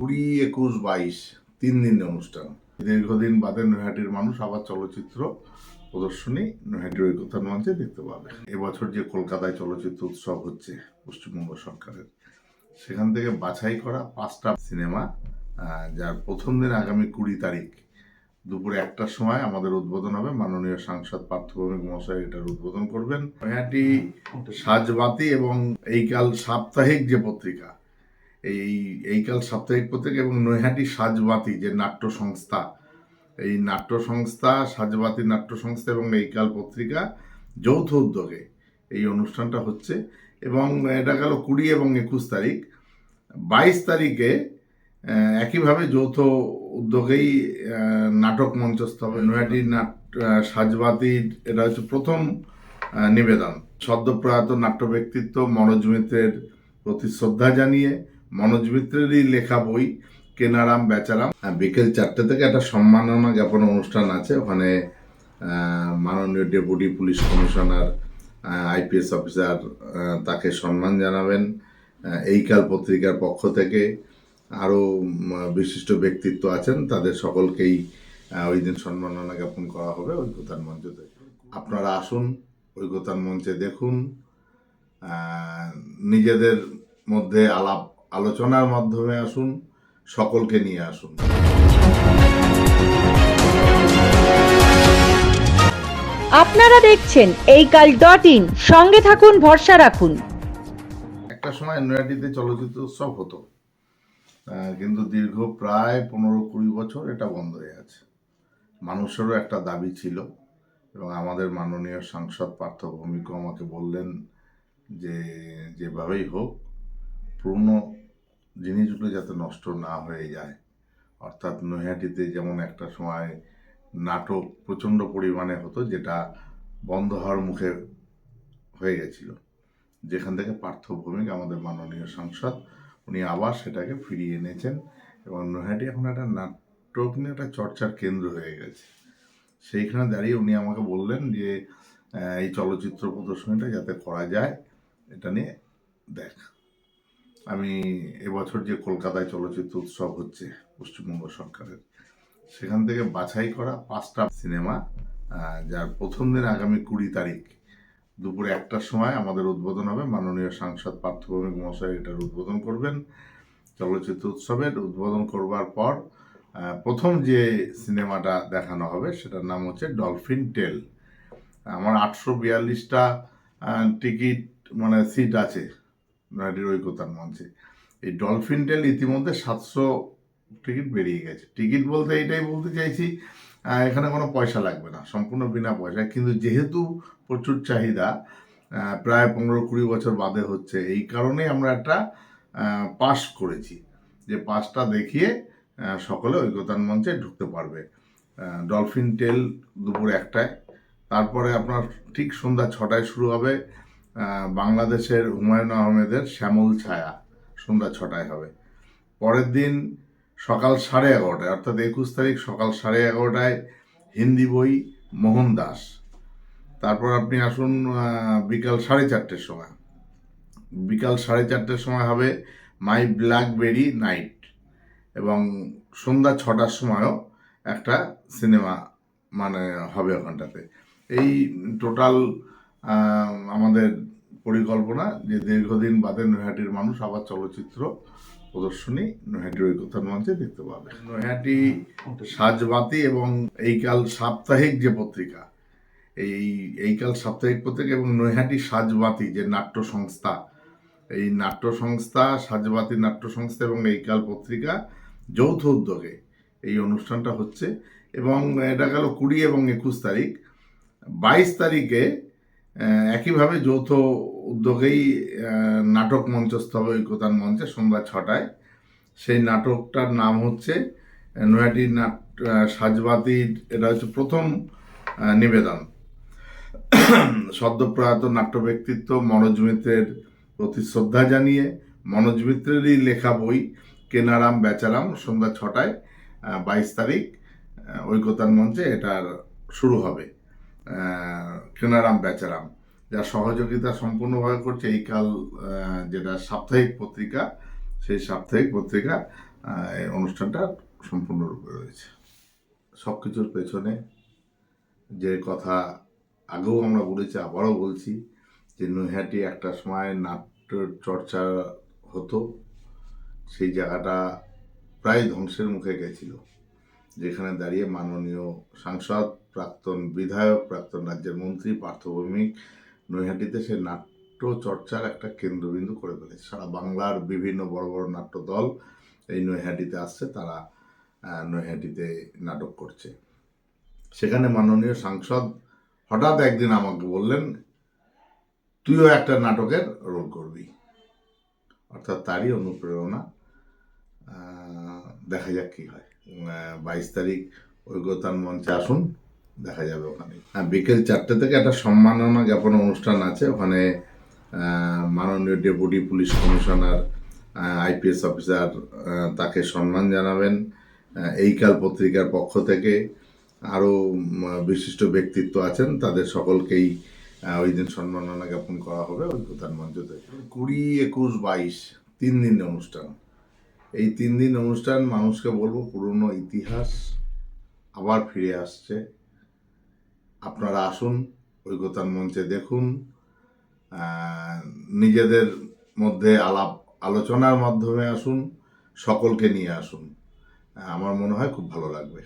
20, 21, 22 3 দিন অনুষ্ঠান। দীর্ঘদিন বাদে নৈহাটির মানুষ আবার চলচ্চিত্র প্রদর্শনী নৈহাটির ঐকতান মঞ্চে দেখতে পাবে। এবছর যে কলকাতায় চলচ্চিত্র উৎসব হচ্ছে পশ্চিমবঙ্গ সরকারের, সেখান থেকে বাছাই করা 5টা সিনেমা, যার প্রথম দিন আগামী 20 তারিখ দুপুরে 1টার সময় আমাদের উদ্বোধন হবে। মাননীয় সাংসদ পার্থ ভৌমিক মহাশয় এটার উদ্বোধন করবেন। নৈহাটি সাজবাতি এবং এইকাল সাপ্তাহিক যে পত্রিকা, এইকাল সাপ্তাহিক পত্রিকা এবং নৈহাটি সাজবাতি যে নাট্য সংস্থা, এই নাট্য সংস্থা, সাজবাতি নাট্য সংস্থা এবং এইকাল পত্রিকা যৌথ উদ্যোগে এই অনুষ্ঠানটা হচ্ছে। এবং এটা গেল 20 এবং 21 তারিখ। 22 তারিখে একইভাবে যৌথ উদ্যোগেই নাটক মঞ্চস্থ হবে। নৈহাটি সাজবাতির এটা হচ্ছে প্রথম নিবেদন। সদ্যপ্রয়াত নাট্য ব্যক্তিত্ব মনোজ মিত্রের প্রতি শ্রদ্ধা জানিয়ে মনোজ মিত্রেরই লেখা বই কেনারাম বেচারাম। বিকেল 4টে থেকে একটা সম্মাননা জ্ঞাপন অনুষ্ঠান আছে। ওখানে মাননীয় deputy police commissioner, IPS officer তাকে সম্মান জানাবেন। এইকাল পত্রিকার পক্ষ থেকে আরও বিশিষ্ট ব্যক্তিত্ব আছেন, তাদের সকলকেই ওই দিন সম্মাননা জ্ঞাপন করা হবে ঐকতান মঞ্চতে। আপনারা আসুন, ঐকতান মঞ্চে দেখুন, নিজেদের মধ্যে আলাপ আলোচনার মাধ্যমে আসুন, সকলকে নিয়ে আসুন। আপনারা দেখছেন এইকাল.in, সঙ্গে থাকুন, ভরসা রাখুন। একটা সময় নৈহাটিতে চলচ্চিত্র উৎসব হতো, কিন্তু দীর্ঘ প্রায় 15-20 বছর এটা বন্ধ হয়ে আছে। মানুষেরও একটা দাবি ছিল এবং আমাদের মাননীয় সাংসদ পার্থ ভৌমিকও আমাকে বললেন যে যেভাবেই হোক পুরনো জিনিসগুলো যাতে নষ্ট না হয়ে যায়। অর্থাৎ নৈহাটিতে যেমন একটা সময় নাটক প্রচণ্ড পরিমাণে হতো, যেটা বন্ধ হওয়ার মুখে হয়ে গেছিল, যেখান থেকে পার্থ ভৌমিক আমাদের মাননীয় সাংসদ উনি আবার সেটাকে ফিরিয়ে এনেছেন এবং নৈহাটি এখন একটা নাটক নিয়ে একটা চর্চার কেন্দ্র হয়ে গেছে। সেইখানে দাঁড়িয়ে উনি আমাকে বললেন যে এই চলচ্চিত্র প্রদর্শনীটা যাতে করা যায়, এটা নিয়ে দেখ। আমি এবছর যে কলকাতায় চলচ্চিত্র উৎসব হচ্ছে পশ্চিমবঙ্গ সরকারের, সেখান থেকে বাছাই করা 5টা সিনেমা, যার প্রথম দিন আগামী 20 তারিখ দুপুরে 1টার সময় আমাদের উদ্বোধন হবে। মাননীয় সাংসদ পার্থ ভৌমিক মহাশয় এটার উদ্বোধন করবেন। চলচ্চিত্র উৎসবের উদ্বোধন করবার পর প্রথম যে সিনেমাটা দেখানো হবে সেটার নাম হচ্ছে ডলফিন টেল। আমার 842টা টিকিট মানে সিট আছে নৈহাটির ঐকতান মঞ্চে। এই ডলফিন টেল ইতিমধ্যে 700 টিকিট বেরিয়ে গেছে। টিকিট বলতে এইটাই বলতে চাইছি, এখানে কোনো পয়সা লাগবে না, সম্পূর্ণ বিনা পয়সায়। কিন্তু যেহেতু প্রচুর চাহিদা, প্রায় 15-20 বছর বাদে হচ্ছে, এই কারণেই আমরা একটা পাস করেছি যে পাসটা দেখিয়ে সকলে ঐকতান মঞ্চে ঢুকতে পারবে। ডলফিন টেল দুপুর 1টায়। তারপরে আপনার ঠিক সন্ধ্যা 6টায় শুরু হবে বাংলাদেশের হুমায়ুন আহমেদের শ্যামল ছায়া, সন্ধ্যা 6টায় হবে। পরের দিন সকাল 11:30টায়, অর্থাৎ 21 তারিখ সকাল 11:30টায় হিন্দি বই মোহনদাস। তারপর আপনি আসুন বিকাল 4:30টার সময়। বিকাল 4:30টার সময় হবে মাই ব্ল্যাকবেরি নাইট। এবং সন্ধ্যা 6টার সময়ও একটা সিনেমা মানে হবে ওখানটাতে। এই টোটাল আমাদের পরিকল্পনা যে দীর্ঘদিন বাদে নৈহাটির মানুষ আবার চলচ্চিত্র প্রদর্শনী নৈহাটির ঐকতান মঞ্চে দেখতে পাবে। নৈহাটি সাজবাতি এবং এইকাল সাপ্তাহিক যে পত্রিকা, এইকাল সাপ্তাহিক পত্রিকা এবং নৈহাটি সাজবাতি যে নাট্য সংস্থা, এই নাট্য সংস্থা, সাজবাতি নাট্য সংস্থা এবং এইকাল পত্রিকা যৌথ উদ্যোগে এই অনুষ্ঠানটা হচ্ছে। এবং এটা গেল 20 এবং 21 তারিখ। 22 তারিখে একইভাবে যৌথ উদ্যোগেই নাটক মঞ্চস্থ হবে ঐকতান মঞ্চে সন্ধ্যা 6টায়। সেই নাটকটার নাম হচ্ছে নৈহাটি সাজবাতির এটা হচ্ছে প্রথম নিবেদন। সদ্যপ্রয়াত নাট্য ব্যক্তিত্ব মনোজ মিত্রের প্রতি শ্রদ্ধা জানিয়ে মনোজ মিত্রেরই লেখা বই কেনারাম বেচারাম, সন্ধ্যা 6টায় 22 তারিখ ঐকতান মঞ্চে এটার শুরু হবে। কেনারাম বেচারাম, যার সহযোগিতা সম্পূর্ণভাবে করছে এইকাল, যেটা সাপ্তাহিক পত্রিকা, সেই সাপ্তাহিক পত্রিকা এই অনুষ্ঠানটা সম্পূর্ণরূপে রয়েছে। সব কিছুর পেছনে যে কথা আগেও আমরা বলেছি, আবারও বলছি, যে নৈহাটি একটা সময় নাট্য চর্চা হতো, সেই জায়গাটা প্রায় ধ্বংসের মুখে গেছিল, যেখানে দাঁড়িয়ে মাননীয় সাংসদ, প্রাক্তন বিধায়ক, প্রাক্তন রাজ্যের মন্ত্রী পার্থ ভৌমিক নৈহাটিতে সে নাট্য চর্চার একটা কেন্দ্রবিন্দু করে ফেলেছে। সারা বাংলার বিভিন্ন বড় বড় নাট্য দল এই নৈহাটিতে আসছে, তারা নৈহাটিতে নাটক করছে। সেখানে মাননীয় সাংসদ হঠাৎ একদিন আমাকে বললেন, তুইও একটা নাটকের রোল করবি। অর্থাৎ তারই অনুপ্রেরণা। দেখা যাক কি হয়। 22 তারিখ ঐকতান মঞ্চে আসুন, দেখা যাবে ওখানে। বিকেল 4টে থেকে একটা সম্মাননা জ্ঞাপন অনুষ্ঠান আছে। ওখানে মাননীয় deputy police commissioner, IPS officer তাকে সম্মান জানাবেন। এইকাল পত্রিকার পক্ষ থেকে আরও বিশিষ্ট ব্যক্তিত্ব আছেন, তাদের সকলকেই ওই দিন সম্মাননা জ্ঞাপন করা হবে ঐকতান মঞ্চ থেকে। 20, 21, 22 3 দিন অনুষ্ঠান। এই 3 দিন অনুষ্ঠান মানুষকে বলবো পুরনো ইতিহাস আবার ফিরে আসছে। আপনারা আসুন, ঐকতান মঞ্চে দেখুন, নিজেদের মধ্যে আলাপ আলোচনার মাধ্যমে আসুন, সকলকে নিয়ে আসুন। আমার মনে হয় খুব ভালো লাগবে।